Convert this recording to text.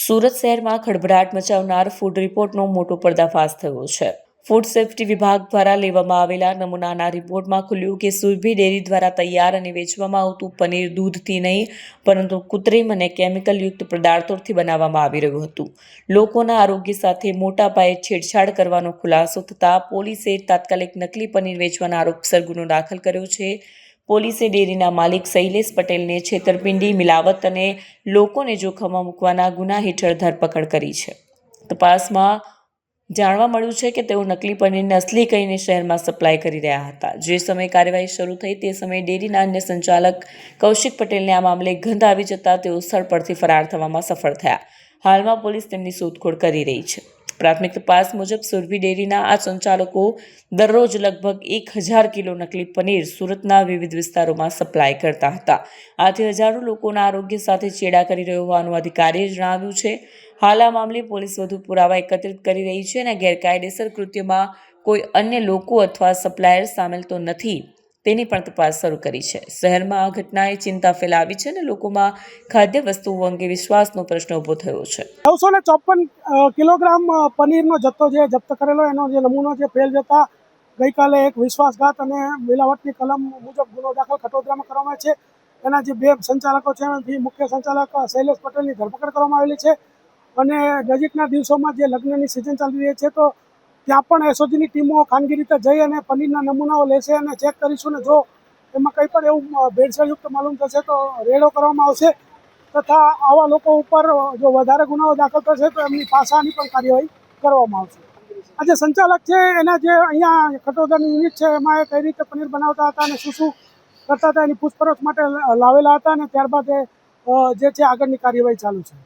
સુરત શહેરમાં ખળભળાટ મચાવનાર ફૂડ રિપોર્ટનો મોટો પર્દાફાશ થયો છે. ફૂડ સેફ્ટી વિભાગ દ્વારા લેવામાં આવેલા નમૂનાના રિપોર્ટમાં ખુલ્યું કે સુરભી ડેરી દ્વારા તૈયાર અને વેચવામાં આવતું પનીર દૂધથી નહીં પરંતુ કૃત્રિમ અને કેમિકલયુક્ત પદાર્થોથી બનાવવામાં આવી રહ્યું હતું. લોકોના આરોગ્ય સાથે મોટા પાયે છેડછાડ કરવાનો ખુલાસો થતાં પોલીસે તાત્કાલિક નકલી પનીર વેચવાના આરોપસર ગુનો દાખલ કર્યો છે. પોલીસે ડેરીના માલિક શૈલેષ પટેલને છેતરપિંડી, મિલાવટ અને લોકોને જોખમમાં મૂકવાના ગુના હેઠળ ધરપકડ કરી છે. તપાસમાં જાણવા મળ્યું છે કે તેઓ નકલી પનીરને અસલી કહીને શહેરમાં સપ્લાય કરી રહ્યા હતા. જે સમયે કાર્યવાહી શરૂ થઈ તે સમયે ડેરીના અન્ય સંચાલક કૌશિક પટેલને આ મામલે ગંધ આવી જતાં તેઓ સ્થળ પરથી ફરાર થવામાં સફળ થયા. હાલમાં પોલીસ તેમની શોધખોળ કરી રહી છે. પ્રાથમિક તપાસ મુજબ સુરભી ડેરીના આ સંચાલકો દરરોજ લગભગ 1000 કિલો નકલી પનીર સુરતના વિવિધ વિસ્તારોમાં સપ્લાય કરતા હતા. આથી હજારો લોકોના આરોગ્ય સાથે ચેડા કરી રહ્યો હોવાનું અધિકારીએ જણાવ્યું છે. હાલ આ મામલે પોલીસ વધુ પુરાવા એકત્રિત કરી રહી છે અને ગેરકાયદેસર કૃત્યમાં કોઈ અન્ય લોકો અથવા સપ્લાયર સામેલ તો નથી તેની પણ તપાસ શરૂ કરી છે. શહેરમાં આ ઘટનાએ ચિંતા ફેલાવી છે અને લોકોમાં ખાદ્ય વસ્તુઓ અંગે વિશ્વાસનો પ્રશ્ન ઊભો થયો છે. 954 કિલોગ્રામ પનીરનો જથ્થો જે જપ્ત કરેલો એનો જે નમૂનો જે ફેલ જતા ગઈકાલે એક વિશ્વાસઘાત અને મિલાવટની કલમ મુજબ ગુનો દાખલ ખટોદરામાં કરવામાં છે. એના જે બે સંચાલકો છે એમાંથી મુખ્ય સંચાલક શૈલેષ પટેલની ધરપકડ કરવામાં આવેલી છે અને નજીકના દિવસોમાં જે લગ્નની સિઝન ચાલી રહી છે તો ત્યાં પણ એસઓજીની ટીમો ખાનગી રીતે જઈ અને પનીરના નમૂનાઓ લેશે અને ચેક કરીશું ને જો એમાં કંઈ પણ એવું ભેળસેળયુક્ત માલુમ થશે તો રેડો કરવામાં આવશે તથા આવા લોકો ઉપર જો વધારે ગુનાઓ દાખલ થશે તો એમની પાસાની પણ કાર્યવાહી કરવામાં આવશે. આ જે સંચાલક છે એના જે અહીંયા ખટોદરાની યુનિટ છે એમાં એ કઈ રીતે પનીર બનાવતા હતા અને શું કરતા હતા એની પૂછપરછ માટે લાવેલા હતા અને ત્યારબાદ જે છે આગળની કાર્યવાહી ચાલુ છે.